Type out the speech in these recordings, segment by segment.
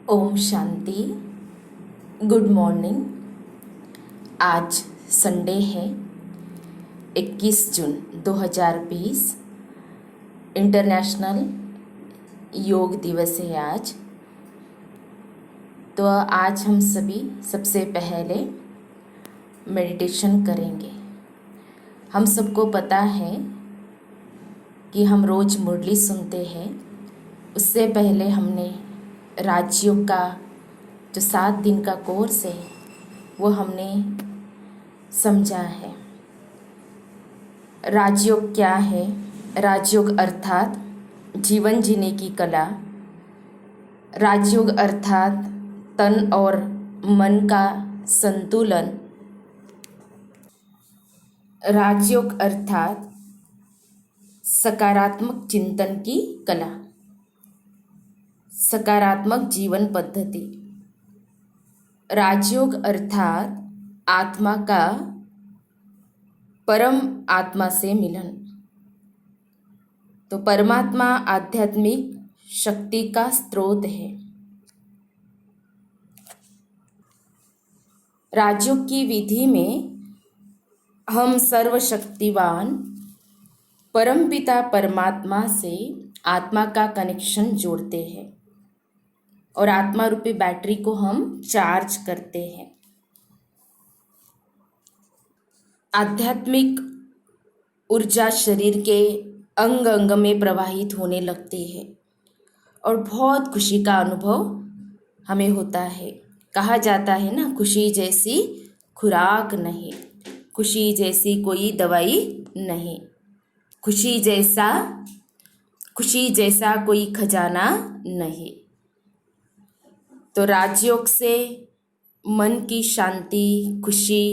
ओम शांति। Good morning. आज Sunday है 21 जून 2020। इंटरनेशनल योग दिवस है आज। तो आज हम सभी सबसे पहले मेडिटेशन करेंगे। हम सबको पता है कि हम रोज़ मुरली सुनते हैं। उससे पहले हमने राजयोग का जो 7 दिन का कोर्स है वो हमने समझा है। राजयोग क्या है? राजयोग अर्थात जीवन जीने की कला। राजयोग अर्थात तन और मन का संतुलन। राजयोग अर्थात सकारात्मक चिंतन की कला, सकारात्मक जीवन पद्धति। राजयोग अर्थात आत्मा का परम आत्मा से मिलन। तो परमात्मा आध्यात्मिक शक्ति का स्रोत है। राजयोग की विधि में हम सर्वशक्तिवान परमपिता परमात्मा से आत्मा का कनेक्शन जोड़ते हैं और आत्मा रूपी बैटरी को हम चार्ज करते हैं। आध्यात्मिक ऊर्जा शरीर के अंग अंग में प्रवाहित होने लगती है और बहुत खुशी का अनुभव हमें होता है। कहा जाता है ना, खुशी जैसी खुराक नहीं, खुशी जैसी कोई दवाई नहीं, खुशी जैसा कोई खजाना नहीं। तो राजयोग से मन की शांति, खुशी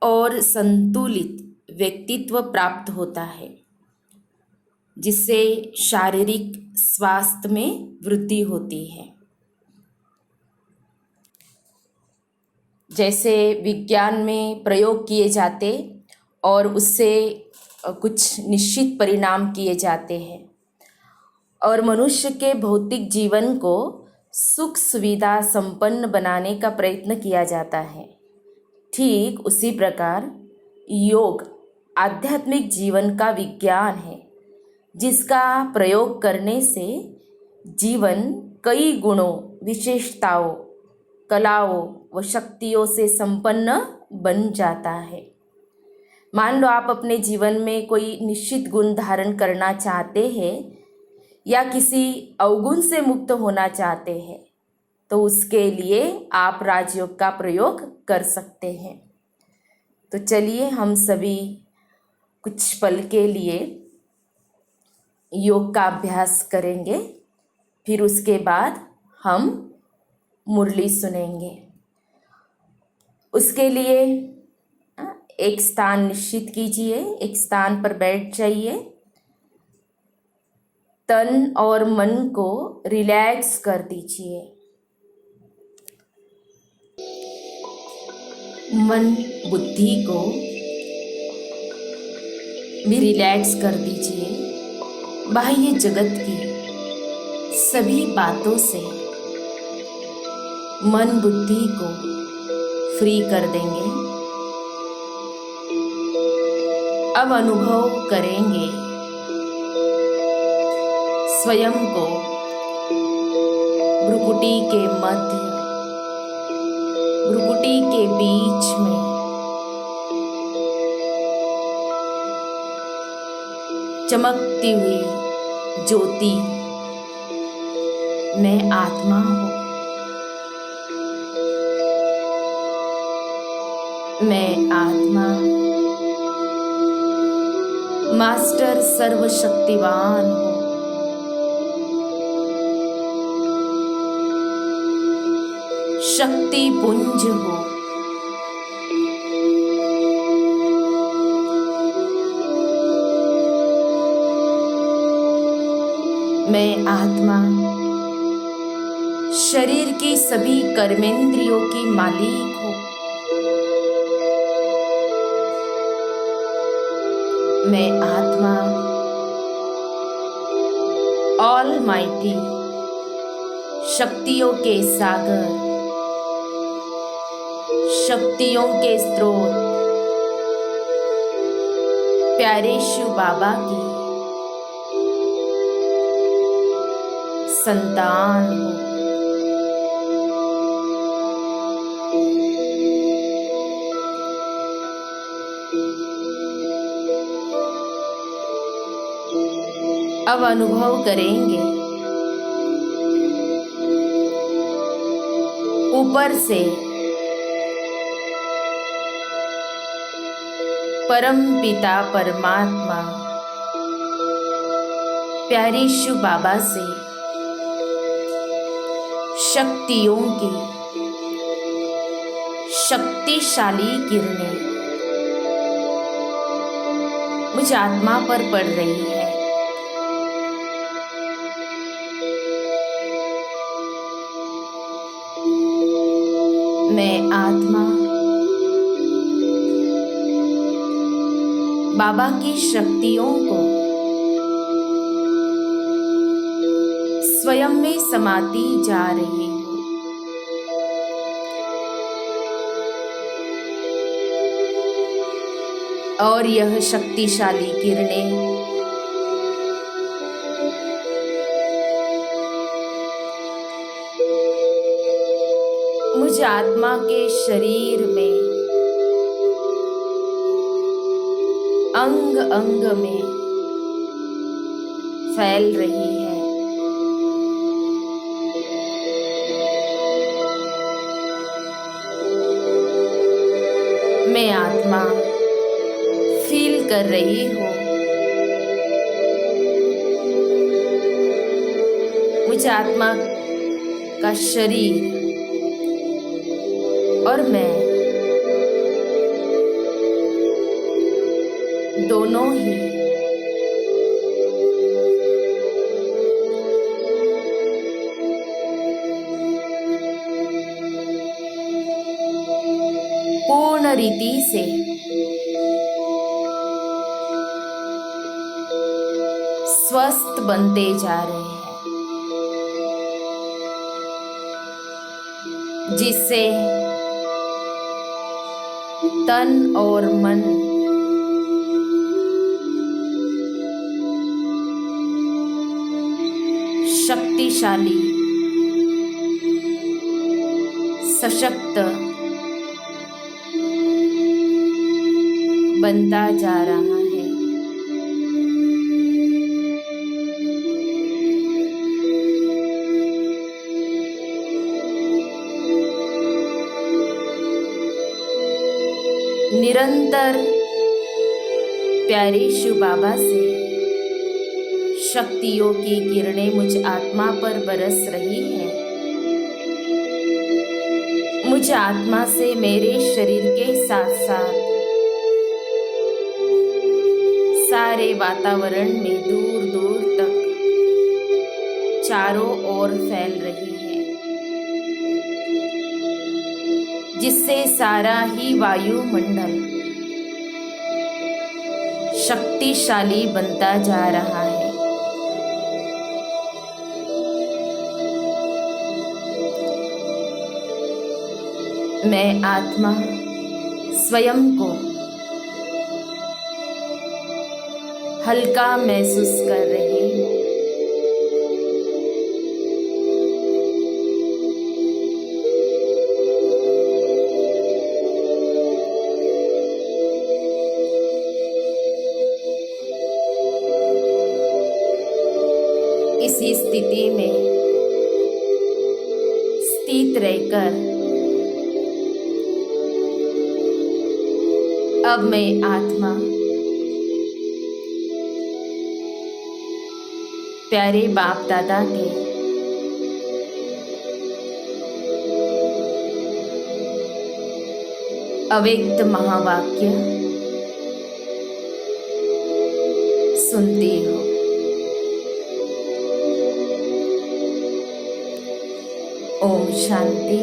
और संतुलित व्यक्तित्व प्राप्त होता है, जिससे शारीरिक स्वास्थ्य में वृद्धि होती है। जैसे विज्ञान में प्रयोग किए जाते और उससे कुछ निश्चित परिणाम किए जाते हैं और मनुष्य के भौतिक जीवन को सुख सुविधा संपन्न बनाने का प्रयत्न किया जाता है। ठीक उसी प्रकार योग आध्यात्मिक जीवन का विज्ञान है, जिसका प्रयोग करने से जीवन कई गुणों, विशेषताओं, कलाओं व शक्तियों से संपन्न बन जाता है। मान लो आप अपने जीवन में कोई निश्चित गुण धारण करना चाहते हैं या किसी अवगुण से मुक्त होना चाहते हैं, तो उसके लिए आप राजयोग का प्रयोग कर सकते हैं। तो चलिए हम सभी कुछ पल के लिए योग का अभ्यास करेंगे, फिर उसके बाद हम मुरली सुनेंगे। उसके लिए एक स्थान निश्चित कीजिए, एक स्थान पर बैठ जाइए। तन और मन को रिलैक्स कर दीजिए। मन बुद्धि को भी रिलैक्स कर दीजिए। बाह्य जगत की सभी बातों से मन बुद्धि को फ्री कर देंगे। अब अनुभव करेंगे स्वयं को भ्रुकुटी के मध्य, भ्रुकुटी के बीच में चमकती हुई ज्योति मैं आत्मा हूँ। मैं आत्मा मास्टर सर्वशक्तिवान हूँ। शक्ति पुंज हो। मैं आत्मा शरीर की सभी कर्मेंद्रियों की मालिक हूँ। मैं आत्मा ऑलमाइटी शक्तियों के सागर, शक्तियों के स्रोत प्यारे शिव बाबा की संतान हो। अब अनुभव करेंगे ऊपर से परम पिता परमात्मा प्यारे शिव बाबा से शक्तियों की शक्तिशाली किरणें मुझ आत्मा पर पड़ रही है। मैं आत्मा बाबा की शक्तियों को स्वयं में समाती जा रही हूँ। और यह शक्तिशाली किरणें मुझ आत्मा के शरीर में अंग अंग में फैल रही है। मैं आत्मा फील कर रही हूँ मुझ आत्मा का शरीर और मैं दोनों ही पूर्ण रीति से स्वस्थ बनते जा रहे हैं, जिससे तन और मन शक्तिशाली सशक्त बनता जा रहा है। निरंतर प्यारे शिव बाबा से शक्तियों की किरणें मुझ आत्मा पर बरस रही है। मुझ आत्मा से मेरे शरीर के साथ साथ सारे वातावरण में दूर दूर तक चारों ओर फैल रही है, जिससे सारा ही वायुमंडल शक्तिशाली बनता जा रहा है। मैं आत्मा स्वयं को हल्का महसूस कर रही हूँ। इसी स्थिति में स्थित रहकर अब मैं आत्मा प्यारे बाप दादा के अव्यक्त महावाक्य सुनती हो। ओम शांति,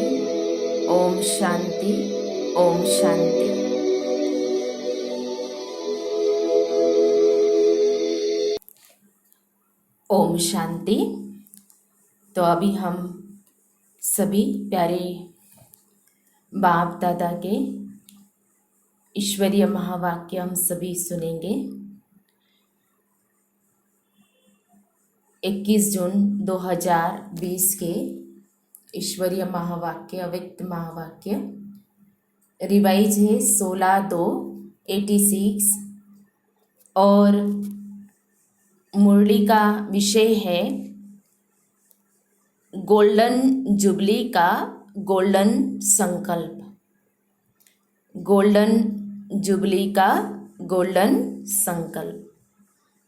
ओम शांति, ओम शांति। ओम शांति। तो अभी हम सभी प्यारे बाप दादा के ईश्वरीय महावाक्य हम सभी सुनेंगे। 21 जून 2020 के ईश्वरीय महावाक्य, अव्यक्त महावाक्य रिवाइज है 16/2/86 और मुरली का विषय है गोल्डन जुबली का गोल्डन संकल्प। गोल्डन जुबली का गोल्डन संकल्प।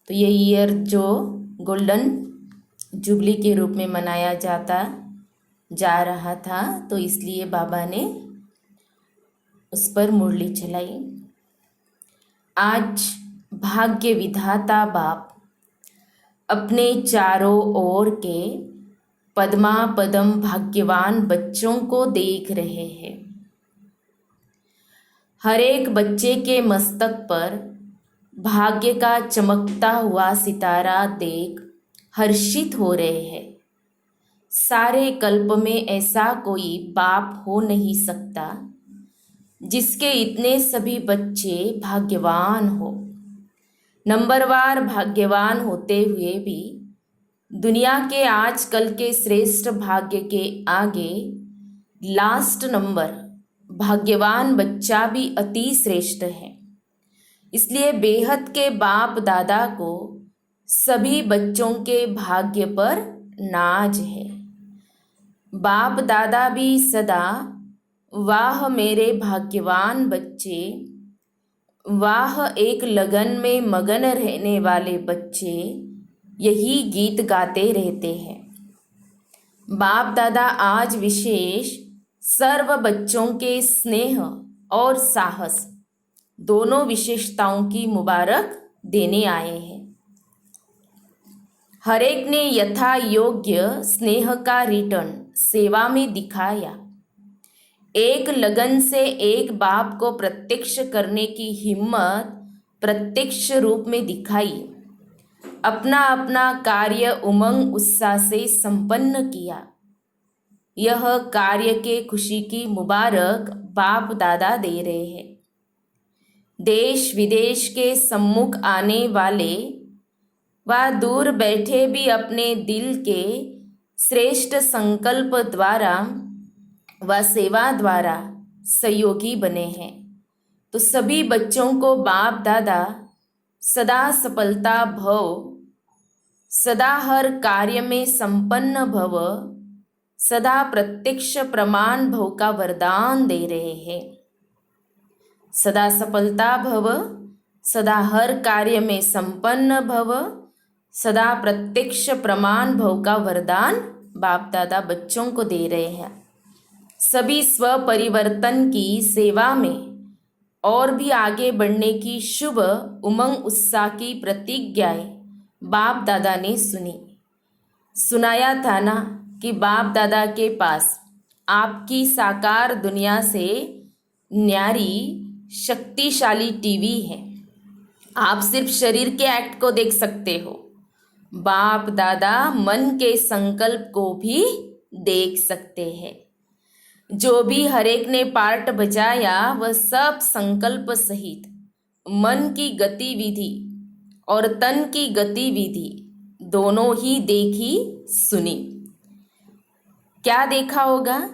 तो ये ईयर जो गोल्डन जुबली के रूप में मनाया जा रहा था, तो इसलिए बाबा ने उस पर मुरली चलाई। आज भाग्य विधाता बाप अपने चारों ओर के पद्मा पदम भाग्यवान बच्चों को देख रहे हैं। हर एक बच्चे के मस्तक पर भाग्य का चमकता हुआ सितारा देख हर्षित हो रहे हैं। सारे कल्प में ऐसा कोई बाप हो नहीं सकता जिसके इतने सभी बच्चे भाग्यवान हो। नंबरवार भाग्यवान होते हुए भी दुनिया के आजकल के श्रेष्ठ भाग्य के आगे लास्ट नंबर भाग्यवान बच्चा भी अति श्रेष्ठ है। इसलिए बेहद के बाप दादा को सभी बच्चों के भाग्य पर नाज है। बाप दादा भी सदा वाह मेरे भाग्यवान बच्चे, वाह एक लगन में मगन रहने वाले बच्चे, यही गीत गाते रहते हैं। बाप दादा आज विशेष सर्व बच्चों के स्नेह और साहस दोनों विशेषताओं की मुबारक देने आए हैं। हर एक ने यथा योग्य स्नेह का रिटर्न सेवा में दिखाया। एक लगन से एक बाप को प्रत्यक्ष करने की हिम्मत प्रत्यक्ष रूप में दिखाई। अपना अपना कार्य उमंग उत्साह से संपन्न किया। यह कार्य के खुशी की मुबारक बाप दादा दे रहे हैं। देश विदेश के सम्मुख आने वाले व दूर बैठे भी अपने दिल के श्रेष्ठ संकल्प द्वारा व सेवा द्वारा सहयोगी बने हैं। तो सभी बच्चों को बाप दादा सदा सफलता भव, सदा हर कार्य में संपन्न भव, सदा प्रत्यक्ष प्रमाण भव का वरदान दे रहे हैं। सदा सफलता भव, सदा हर कार्य में संपन्न भव, सदा प्रत्यक्ष प्रमाण भव का वरदान बाप दादा बच्चों को दे रहे हैं। सभी स्व परिवर्तन की सेवा में और भी आगे बढ़ने की शुभ उमंग उत्साह की प्रतिज्ञाएं बाप दादा ने सुनाया था ना कि बाप दादा के पास आपकी साकार दुनिया से न्यारी शक्तिशाली टीवी है। आप सिर्फ शरीर के एक्ट को देख सकते हो, बाप दादा मन के संकल्प को भी देख सकते हैं। जो भी हर एक ने पार्ट बजाया वह सब संकल्प सहित मन की गतिविधि और तन की गतिविधि दोनों ही देखी सुनी। क्या देखा होगा?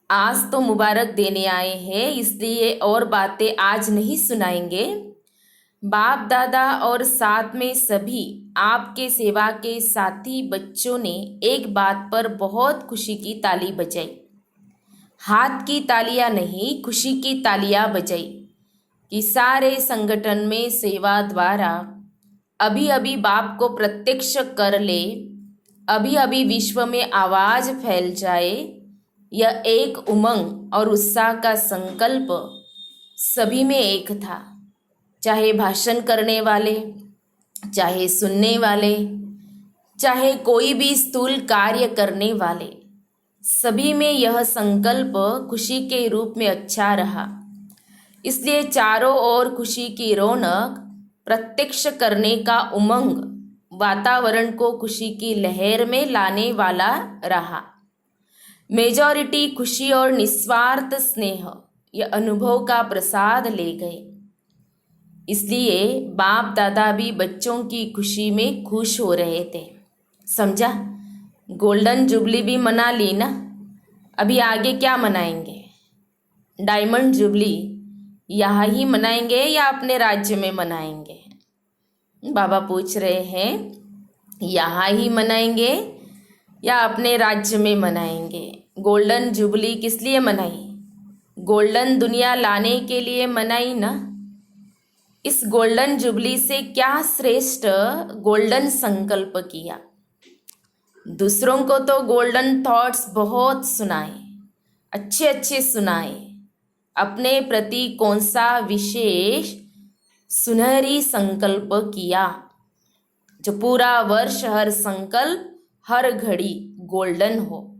आज तो मुबारक देने आए हैं, इसलिए और बातें आज नहीं सुनाएंगे। बाप दादा और साथ में सभी आपके सेवा के साथी बच्चों ने एक बात पर बहुत खुशी की ताली बजाई। हाथ की तालियां नहीं, खुशी की तालियां बजाई कि सारे संगठन में सेवा द्वारा अभी अभी बाप को प्रत्यक्ष कर ले, अभी अभी विश्व में आवाज फैल जाए। यह एक उमंग और उत्साह का संकल्प सभी में एक था। चाहे भाषण करने वाले, चाहे सुनने वाले, चाहे कोई भी स्थूल कार्य करने वाले, सभी में यह संकल्प खुशी के रूप में अच्छा रहा। इसलिए चारों ओर खुशी की रौनक, प्रत्यक्ष करने का उमंग वातावरण को खुशी की लहर में लाने वाला रहा। मेजॉरिटी खुशी और निस्वार्थ स्नेह यह अनुभव का प्रसाद ले गए। इसलिए बाप दादा भी बच्चों की खुशी में खुश हो रहे थे। समझा? गोल्डन जुबली भी मना ली ना, अभी आगे क्या मनाएंगे? डायमंड जुबली यहाँ ही मनाएंगे या अपने राज्य में मनाएंगे? बाबा पूछ रहे हैं, यहाँ ही मनाएंगे या अपने राज्य में मनाएंगे? गोल्डन जुबली किस लिए मनाई? गोल्डन दुनिया लाने के लिए मनाई ना। इस गोल्डन जुबली से क्या श्रेष्ठ गोल्डन संकल्प किया। दूसरों को तो गोल्डन थॉट्स बहुत सुनाए, अच्छे अच्छे सुनाए। अपने प्रति कौन सा विशेष सुनहरी संकल्प किया जो पूरा वर्ष हर संकल्प हर घड़ी गोल्डन हो।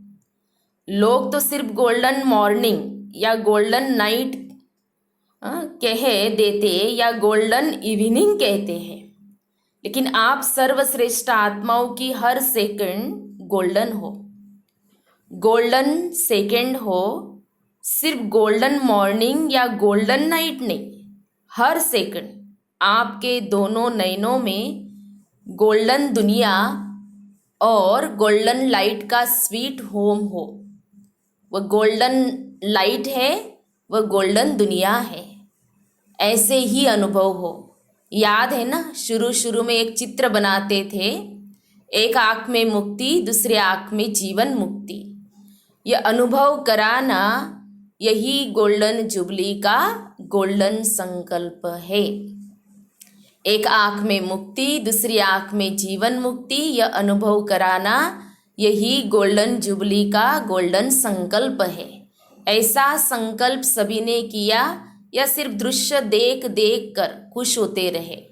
लोग तो सिर्फ गोल्डन मॉर्निंग या गोल्डन नाइट कह देते या गोल्डन इवनिंग कहते हैं, लेकिन आप सर्वश्रेष्ठ आत्माओं की हर सेकंड गोल्डन हो। गोल्डन सेकंड हो, सिर्फ गोल्डन मॉर्निंग या गोल्डन नाइट नहीं, हर सेकंड आपके दोनों नयनों में गोल्डन दुनिया और गोल्डन लाइट का स्वीट होम हो। वह गोल्डन लाइट है, वह गोल्डन दुनिया है। ऐसे ही अनुभव हो। याद है ना, शुरू शुरू में एक चित्र बनाते थे, एक आँख में मुक्ति, दूसरे आँख में जीवन मुक्ति। यह अनुभव कराना यही गोल्डन जुबली का गोल्डन संकल्प है। एक आँख में मुक्ति, दूसरी आँख में जीवन मुक्ति, यह अनुभव कराना यही गोल्डन जुबली का गोल्डन संकल्प है। ऐसा संकल्प सभी ने किया या सिर्फ दृश्य देख देख कर खुश होते रहे?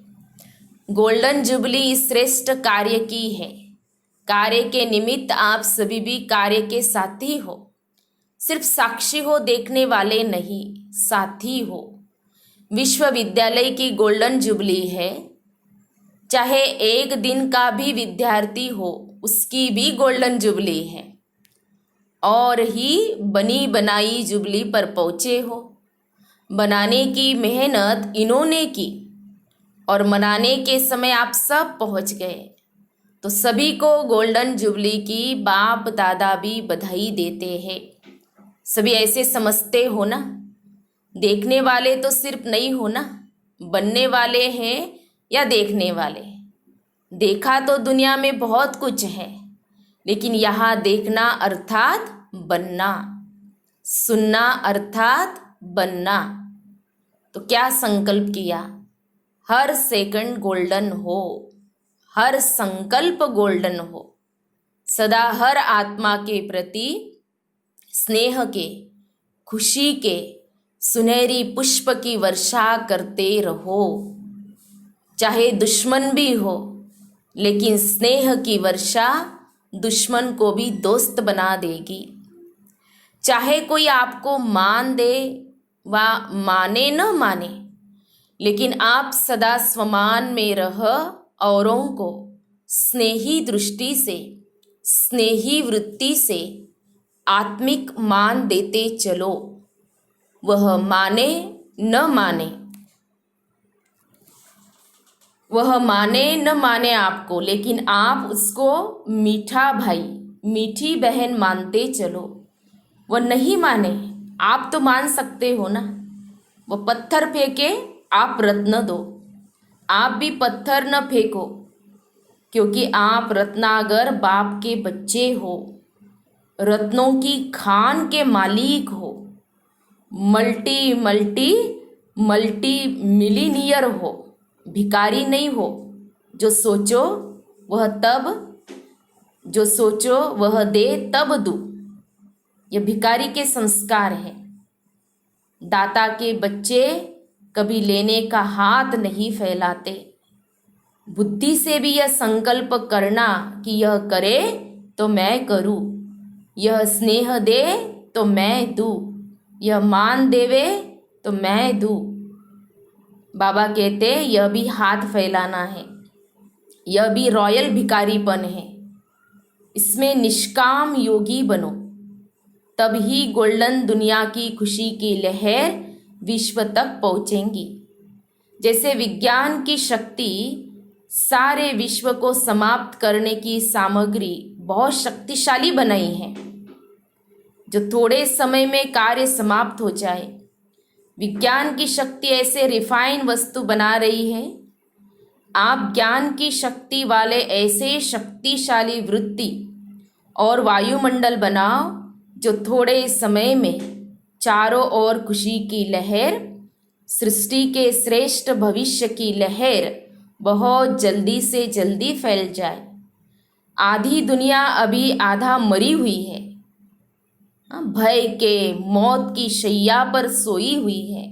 गोल्डन जुबली श्रेष्ठ कार्य की है। कार्य के निमित्त आप सभी भी कार्य के साथी हो। सिर्फ साक्षी हो, देखने वाले नहीं, साथी हो। विश्वविद्यालय की गोल्डन जुबली है। चाहे एक दिन का भी विद्यार्थी हो, उसकी भी गोल्डन जुबली है। और ही बनी बनाई जुबली पर पहुँचे हो। बनाने की मेहनत इन्होंने की और मनाने के समय आप सब पहुँच गए। तो सभी को गोल्डन जुबली की बाप दादा भी बधाई देते हैं। सभी ऐसे समझते हो ना, देखने वाले तो सिर्फ नहीं हो ना, बनने वाले हैं या देखने वाले। देखा तो दुनिया में बहुत कुछ है, लेकिन यहाँ देखना अर्थात बनना, सुनना अर्थात बनना। तो क्या संकल्प किया? हर सेकंड गोल्डन हो, हर संकल्प गोल्डन हो। सदा हर आत्मा के प्रति स्नेह के, खुशी के सुनहरी पुष्प की वर्षा करते रहो। चाहे दुश्मन भी हो, लेकिन स्नेह की वर्षा दुश्मन को भी दोस्त बना देगी। चाहे कोई आपको मान दे व माने न माने, लेकिन आप सदा स्वमान में रह औरों को स्नेही दृष्टि से, स्नेही वृत्ति से आत्मिक मान देते चलो। वह माने न माने, वह माने न माने आपको, लेकिन आप उसको मीठा भाई, मीठी बहन मानते चलो। वह नहीं माने, आप तो मान सकते हो ना। वह पत्थर फेंके, आप रत्न दो। आप भी पत्थर न फेंको, क्योंकि आप रत्नागर बाप के बच्चे हो, रत्नों की खान के मालिक हो, मल्टी मल्टी मल्टी मिलीनियर हो, भिकारी नहीं हो। जो सोचो वह दे तब दूँ। यह भिकारी के संस्कार है। दाता के बच्चे कभी लेने का हाथ नहीं फैलाते। बुद्धि से भी यह संकल्प करना कि यह करे तो मैं करूं, यह स्नेह दे तो मैं दूं, यह मान देवे तो मैं दूं। बाबा कहते यह भी हाथ फैलाना है, यह भी रॉयल भिखारीपन है। इसमें निष्काम योगी बनो। तब ही गोल्डन दुनिया की खुशी की लहर विश्व तक पहुंचेंगी। जैसे विज्ञान की शक्ति सारे विश्व को समाप्त करने की सामग्री बहुत शक्तिशाली बनाई है, जो थोड़े समय में कार्य समाप्त हो जाए। विज्ञान की शक्ति ऐसे रिफाइन वस्तु बना रही है। आप ज्ञान की शक्ति वाले ऐसे शक्तिशाली वृत्ति और वायुमंडल बनाओ जो थोड़े समय में चारों ओर खुशी की लहर, सृष्टि के श्रेष्ठ भविष्य की लहर बहुत जल्दी से जल्दी फैल जाए। आधी दुनिया अभी आधा मरी हुई है, भय के मौत की शैया पर सोई हुई है।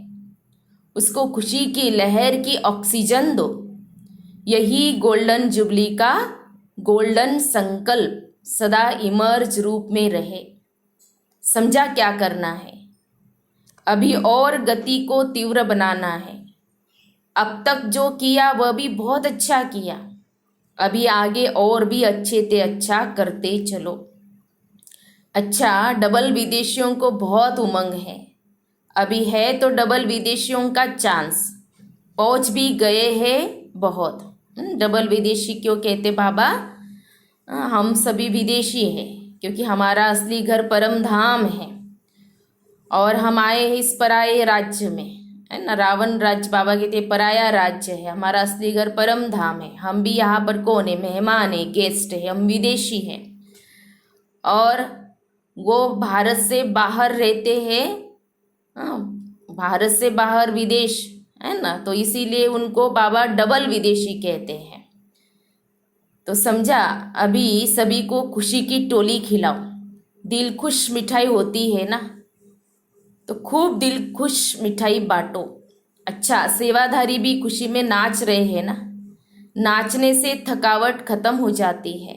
उसको खुशी की लहर की ऑक्सीजन दो। यही गोल्डन जुबली का गोल्डन संकल्प सदा इमर्ज रूप में रहे। समझा क्या करना है? अभी और गति को तीव्र बनाना है। अब तक जो किया वह भी बहुत अच्छा किया, अभी आगे और भी अच्छे से अच्छा करते चलो। अच्छा, डबल विदेशियों को बहुत उमंग है, अभी है तो डबल विदेशियों का चांस। पहुंच भी गए हैं बहुत। डबल विदेशी क्यों कहते बाबा? हम सभी विदेशी हैं क्योंकि हमारा असली घर परम धाम है और हम आए हैं इस पराये राज्य में, है ना। रावण राज्य बाबा कहते पराया राज्य है, हमारा असली घर परम धाम है। हम भी यहाँ पर कौन है? मेहमान है, गेस्ट है, हम विदेशी हैं। और वो भारत से बाहर रहते हैं, भारत से बाहर विदेश, है ना, तो इसीलिए उनको बाबा डबल विदेशी कहते हैं। तो समझा? अभी सभी को खुशी की टोली खिलाओ। दिल खुश मिठाई होती है ना, तो खूब दिल खुश मिठाई बांटो। अच्छा, सेवाधारी भी खुशी में नाच रहे हैं ना, नाचने से थकावट खत्म हो जाती है।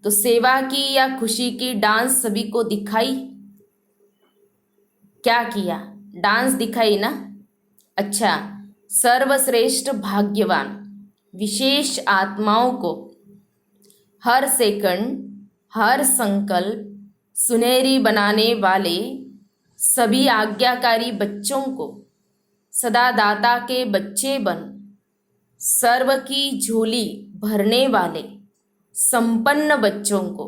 तो सेवा की या खुशी की डांस सभी को दिखाई? क्या किया? डांस दिखाई ना। अच्छा, सर्वश्रेष्ठ भाग्यवान विशेष आत्माओं को हर सेकंड, हर संकल्प सुनहरी बनाने वाले सभी आज्ञाकारी बच्चों को सदा दाता के बच्चे बन, सर्व की झोली भरने वाले संपन्न बच्चों को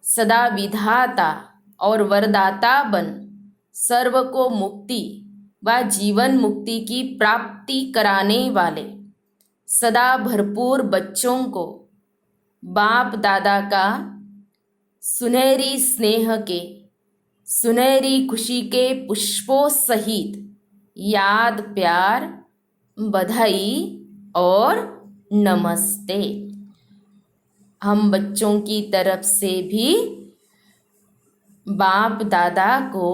सदा विधाता और वरदाता बन, सर्व को मुक्ति व जीवन मुक्ति की प्राप्ति कराने वाले सदा भरपूर बच्चों को बाप दादा का सुनहरी स्नेह के, सुनहरी खुशी के पुष्पों सहित याद, प्यार, बधाई और नमस्ते। हम बच्चों की तरफ से भी बाप दादा को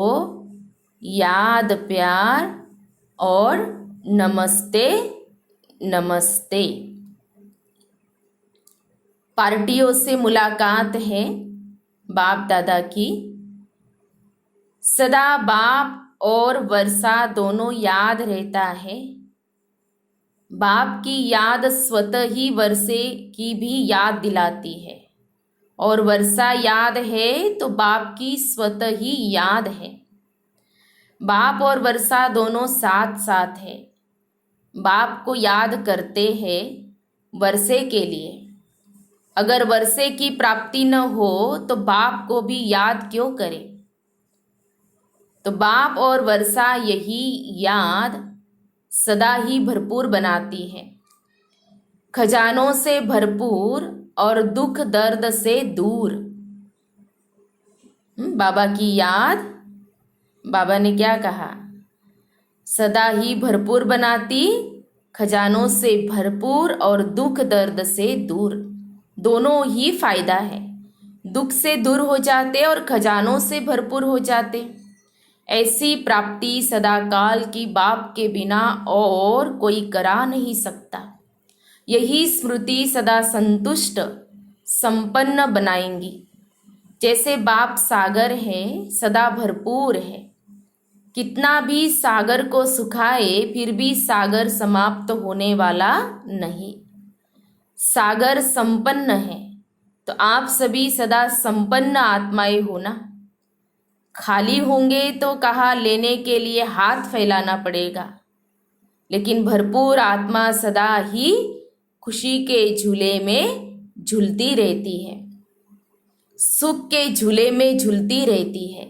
याद, प्यार और नमस्ते नमस्ते। पार्टियों से मुलाकात है बाप दादा की। सदा बाप और वर्षा दोनों याद रहता है। बाप की याद स्वतः ही वर्षे की भी याद दिलाती है, और वर्षा याद है तो बाप की स्वतः ही याद है। बाप और वर्षा दोनों साथ साथ है। बाप को याद करते हैं वर्षे के लिए। अगर वर्षे की प्राप्ति न हो तो बाप को भी याद क्यों करें? तो बाप और वर्षा यही याद सदा ही भरपूर बनाती है। खजानों से भरपूर और दुख दर्द से दूर। बाबा की याद, बाबा ने क्या कहा? सदा ही भरपूर बनाती, खजानों से भरपूर और दुख दर्द से दूर। दोनों ही फायदा है। दुख से दूर हो जाते और खजानों से भरपूर हो जाते। ऐसी प्राप्ति सदाकाल की बाप के बिना और कोई करा नहीं सकता। यही स्मृति सदा संतुष्ट संपन्न बनाएंगी। जैसे बाप सागर है, सदा भरपूर है। कितना भी सागर को सुखाए फिर भी सागर समाप्त होने वाला नहीं। सागर संपन्न है, तो आप सभी सदा संपन्न आत्माएं हो ना। खाली होंगे तो कहा लेने के लिए हाथ फैलाना पड़ेगा, लेकिन भरपूर आत्मा सदा ही खुशी के झूले में झूलती रहती है, सुख के झूले में झूलती रहती है।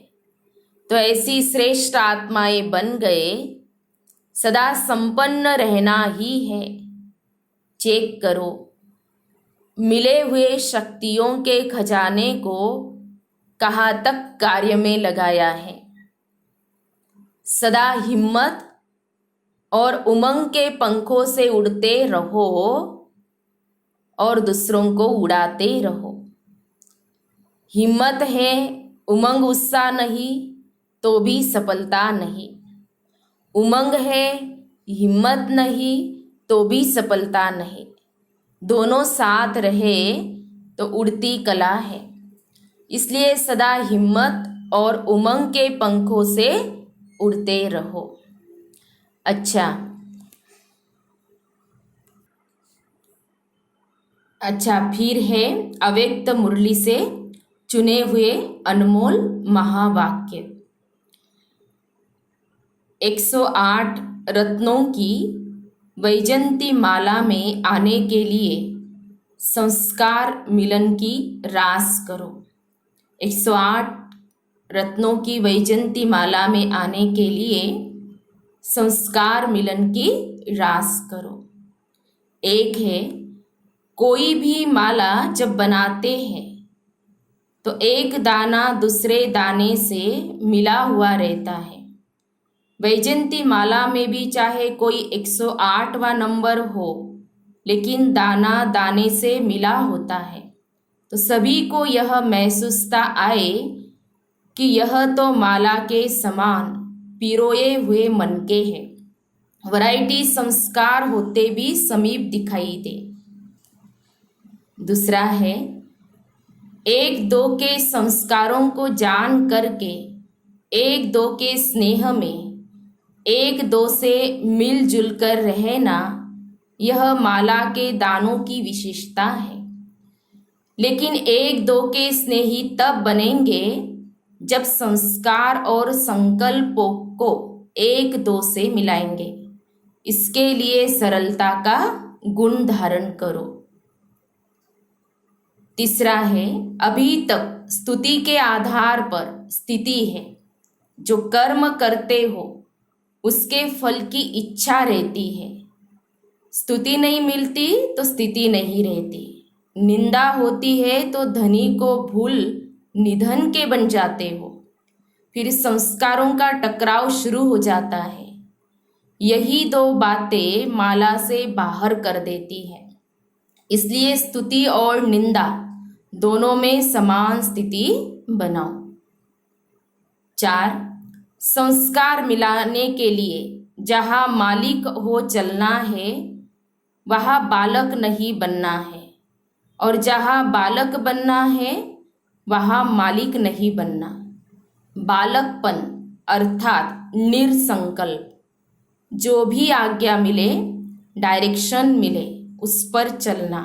तो ऐसी श्रेष्ठ आत्माएं बन गए, सदा संपन्न रहना ही है। चेक करो, मिले हुए शक्तियों के खजाने को कहाँ तक कार्य में लगाया है। सदा हिम्मत और उमंग के पंखों से उड़ते रहो और दूसरों को उड़ाते रहो। हिम्मत है, उमंग उत्साह नहीं तो भी सफलता नहीं। उमंग है, हिम्मत नहीं तो भी सफलता नहीं। दोनों साथ रहे तो उड़ती कला है। इसलिए सदा हिम्मत और उमंग के पंखों से उड़ते रहो। अच्छा, फिर है अव्यक्त मुरली से चुने हुए अनमोल महावाक्य। 108 रत्नों की वैजंती माला में आने के लिए संस्कार मिलन की रास करो। 108 रत्नों की वैजंती माला में आने के लिए संस्कार मिलन की रास करो। एक है, कोई भी माला जब बनाते हैं तो एक दाना दूसरे दाने से मिला हुआ रहता है। वैजंती माला में भी चाहे कोई 108वां नंबर हो, लेकिन दाना दाने से मिला होता है। तो सभी को यह महसूसता आए कि यह तो माला के समान पिरोए हुए मनके हैं। वैरायटी संस्कार होते भी समीप दिखाई दे। दूसरा है, एक दो के संस्कारों को जान करके एक दो के स्नेह में एक दो से मिलजुल कर रहना, यह माला के दानों की विशेषता है। लेकिन एक दो के स्नेही तब बनेंगे जब संस्कार और संकल्पों को एक दो से मिलाएंगे। इसके लिए सरलता का गुण धारण करो। तीसरा है, अभी तक स्तुति के आधार पर स्थिति है। जो कर्म करते हो उसके फल की इच्छा रहती है। स्तुति नहीं मिलती तो स्थिति नहीं रहती। निंदा होती है तो धनी को भूल निधन के बन जाते हो। फिर संस्कारों का टकराव शुरू हो जाता है। यही दो बातें माला से बाहर कर देती है। इसलिए स्तुति और निंदा दोनों में समान स्थिति बनाओ। 4, संस्कार मिलाने के लिए जहाँ मालिक हो चलना है, वहाँ बालक नहीं बनना है, और जहाँ बालक बनना है वहाँ मालिक नहीं बनना। बालकपन अर्थात निरसंकल्प, जो भी आज्ञा मिले, डायरेक्शन मिले, उस पर चलना।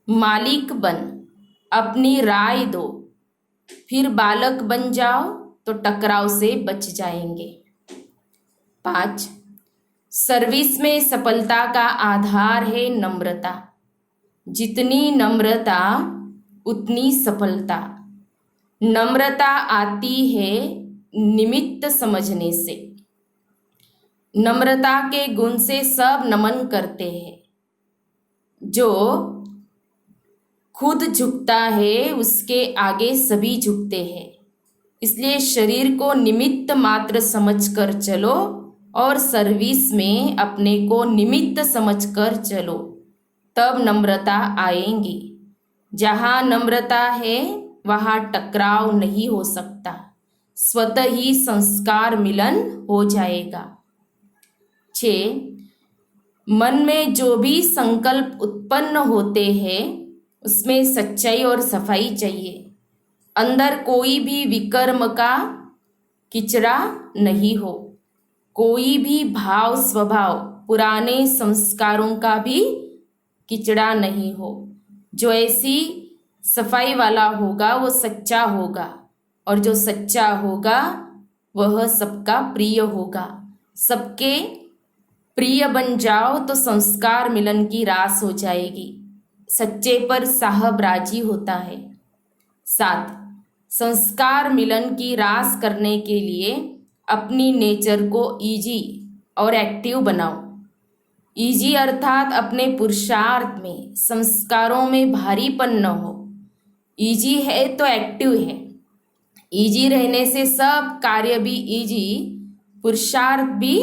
मालिक बन, अपनी राय दो, फिर बालक बन जाओ तो टकराव से बच जाएंगे। 5, सर्विस में सफलता का आधार है नम्रता। जितनी नम्रता उतनी सफलता। नम्रता आती है निमित्त समझने से। नम्रता के गुण से सब नमन करते हैं। जो खुद झुकता है उसके आगे सभी झुकते हैं। इसलिए शरीर को निमित्त मात्र समझकर चलो और सर्विस में अपने को निमित्त समझकर चलो, तब नम्रता आएंगी। जहाँ नम्रता है वहाँ टकराव नहीं हो सकता, स्वतः ही संस्कार मिलन हो जाएगा। 6, मन में जो भी संकल्प उत्पन्न होते हैं उसमें सच्चाई और सफाई चाहिए। अंदर कोई भी विकर्म का किचड़ा नहीं हो, कोई भी भाव स्वभाव पुराने संस्कारों का भी किचड़ा नहीं हो। जो ऐसी सफाई वाला होगा वो सच्चा होगा और जो सच्चा होगा वह सबका प्रिय होगा। सबके प्रिय बन जाओ तो संस्कार मिलन की रास हो जाएगी। सच्चे पर साहब राजी होता है। 7, संस्कार मिलन की रास करने के लिए अपनी नेचर को इजी और एक्टिव बनाओ। इजी अर्थात अपने पुरुषार्थ में, संस्कारों में भारीपन न हो। इजी है तो एक्टिव है। इजी रहने से सब कार्य भी इजी, पुरुषार्थ भी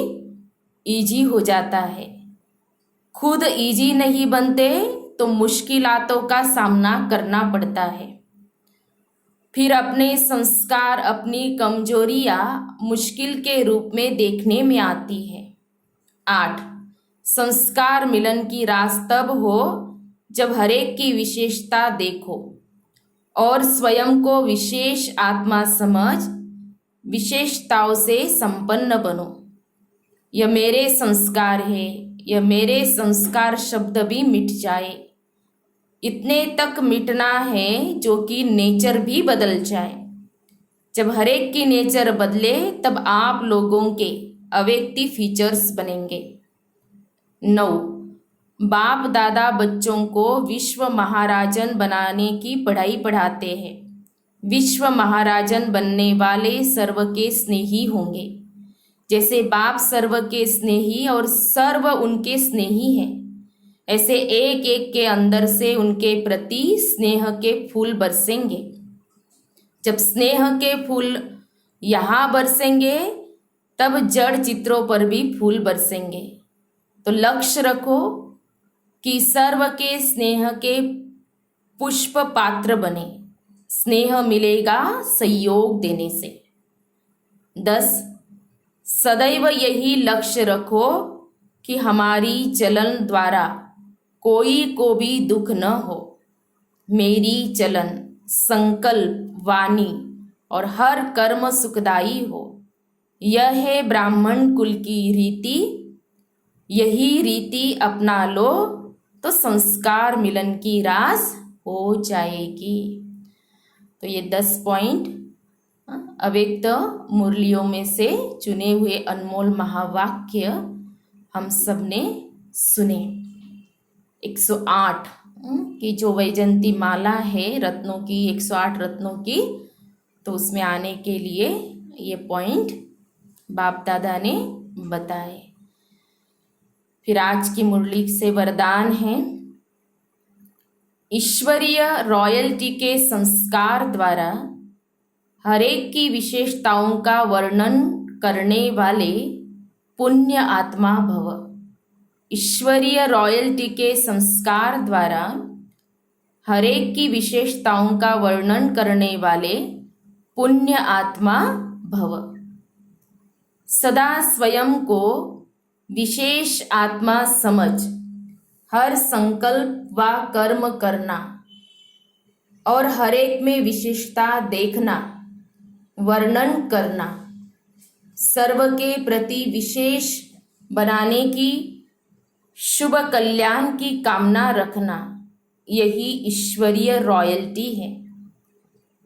इजी हो जाता है। खुद इजी नहीं बनते तो मुश्किलातों का सामना करना पड़ता है। फिर अपने संस्कार, अपनी कमजोरियां मुश्किल के रूप में देखने में आती है। 8, संस्कार मिलन की रास तब हो जब हरेक की विशेषता देखो और स्वयं को विशेष आत्मा समझ विशेषताओं से संपन्न बनो। यह मेरे संस्कार है, यह मेरे संस्कार शब्द भी मिट जाए। इतने तक मिटना है जो कि नेचर भी बदल जाए। जब हरेक की नेचर बदले तब आप लोगों के अव्यक्ति फीचर्स बनेंगे। 9, बाप दादा बच्चों को विश्व महाराजन बनाने की पढ़ाई पढ़ाते हैं। विश्व महाराजन बनने वाले सर्व के स्नेही होंगे। जैसे बाप सर्व के स्नेही और सर्व उनके स्नेही हैं, ऐसे एक एक के अंदर से उनके प्रति स्नेह के फूल बरसेंगे। जब स्नेह के फूल यहाँ बरसेंगे तब जड़ चित्रों पर भी फूल बरसेंगे। तो लक्ष्य रखो कि सर्व के स्नेह के पुष्प पात्र बने। स्नेह मिलेगा सहयोग देने से। 10, सदैव यही लक्ष्य रखो कि हमारी चलन द्वारा कोई को भी दुख न हो। मेरी चलन, संकल्प, वाणी और हर कर्म सुखदायी हो। यह है ब्राह्मण कुल की रीति। यही रीति अपना लो तो संस्कार मिलन की रास हो जाएगी। तो ये 10 पॉइंट अव्यक्त मुरलियों में से चुने हुए अनमोल महावाक्य हम सब ने सुने। 108 की जो वैजयंती माला है रत्नों की, 108 रत्नों की, तो उसमें आने के लिए ये पॉइंट बाप दादा ने बताए। फिर आज की मुरली से वरदान है, ईश्वरीय रॉयल्टी के संस्कार द्वारा हरेक की विशेषताओं का वर्णन करने वाले पुण्य आत्मा भव। ईश्वरीय रॉयल्टी के संस्कार द्वारा हरेक की विशेषताओं का वर्णन करने वाले पुण्य आत्मा भव। सदा स्वयं को विशेष आत्मा समझ हर संकल्प व कर्म करना और हरेक में विशेषता देखना, वर्णन करना, सर्व के प्रति विशेष बनाने की, शुभ कल्याण की कामना रखना, यही ईश्वरीय रॉयल्टी है।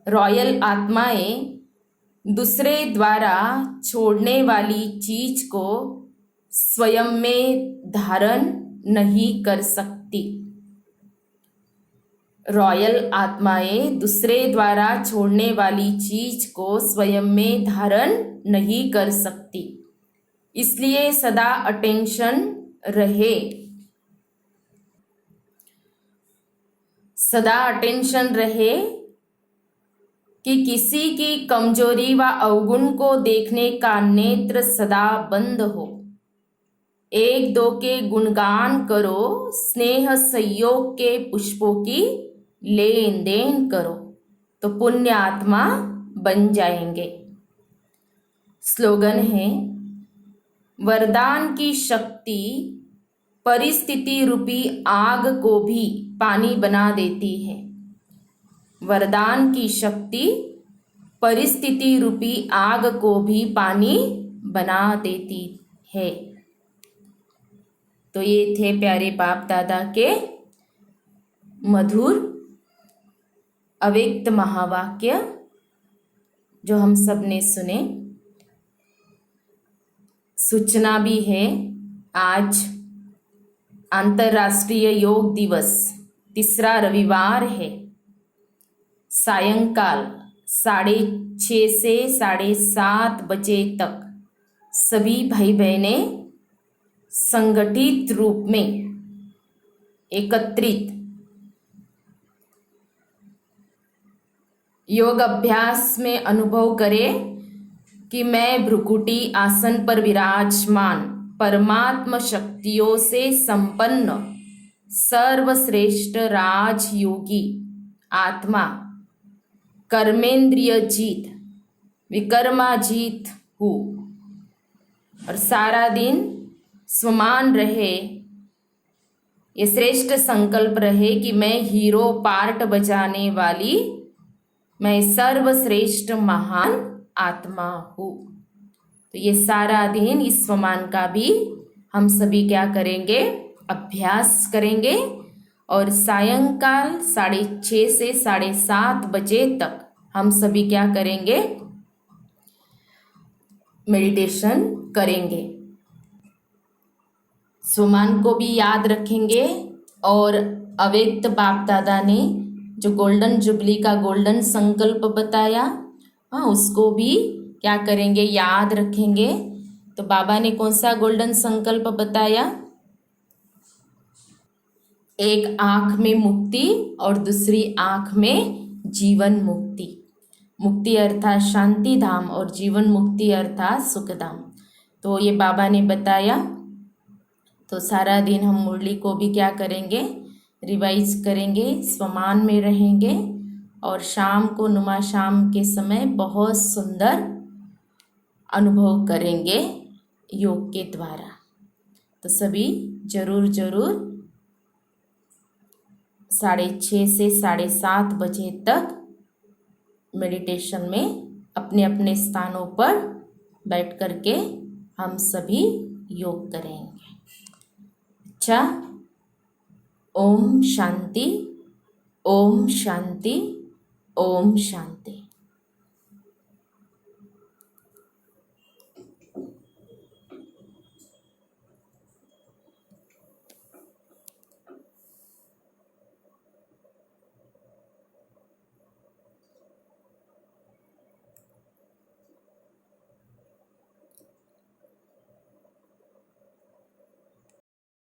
रॉयल आत्माएं दूसरे द्वारा छोड़ने वाली चीज को स्वयं में धारण नहीं कर सकती। रॉयल आत्माएं दूसरे द्वारा छोड़ने वाली चीज को स्वयं में धारण नहीं कर सकती। इसलिए सदा अटेंशन रहे, सदा अटेंशन रहे कि किसी की कमजोरी व अवगुण को देखने का नेत्र सदा बंद हो। एक दो के गुणगान करो, स्नेह सहयोग के पुष्पों की लेन देन करो, तो पुण्य आत्मा बन जाएंगे। स्लोगन है, वरदान की शक्ति परिस्थिति रूपी आग को भी पानी बना देती है। वरदान की शक्ति परिस्थिति रूपी आग को भी पानी बना देती है। तो ये थे प्यारे बाप दादा के मधुर अव्यक्त महावाक्य। जो हम सब ने सुने। सूचना भी है, आज अंतर्राष्ट्रीय योग दिवस, तीसरा रविवार है। सायंकाल 6:30 से 7:30 बजे तक सभी भाई बहनें संगठित रूप में एकत्रित योग अभ्यास में अनुभव करें कि मैं भ्रुकुटी आसन पर विराजमान परमात्म शक्तियों से संपन्न सर्वश्रेष्ठ राजयोगी आत्मा कर्मेंद्रिय जीत विकर्माजीत हूँ, और सारा दिन स्वमान रहे, ये श्रेष्ठ संकल्प रहे कि मैं हीरो पार्ट बजाने वाली, मैं सर्वश्रेष्ठ महान आत्मा हूँ। तो ये सारा दिन इस स्वमान का भी हम सभी क्या करेंगे, अभ्यास करेंगे। और सायंकाल 6:30 से 7:30 बजे तक हम सभी क्या करेंगे, मेडिटेशन करेंगे। स्वमान को भी याद रखेंगे और अव्यक्त बाप दादा ने जो गोल्डन जुबली का गोल्डन संकल्प बताया, हाँ, उसको भी क्या करेंगे, याद रखेंगे। तो बाबा ने कौन सा गोल्डन संकल्प बताया? एक आँख में मुक्ति और दूसरी आँख में जीवन मुक्ति। मुक्ति अर्थात शांति धाम और जीवन मुक्ति अर्थात सुख धाम। तो ये बाबा ने बताया। तो सारा दिन हम मुरली को भी क्या करेंगे, रिवाइज करेंगे, स्वमान में रहेंगे और शाम को नुमा शाम के समय बहुत सुंदर अनुभव करेंगे योग के द्वारा। तो सभी जरूर 6:30 से 7:30 बजे तक मेडिटेशन में अपने अपने स्थानों पर बैठ करके हम सभी योग करेंगे। अच्छा, ओम शांति, ओम शांति, ओम शांति।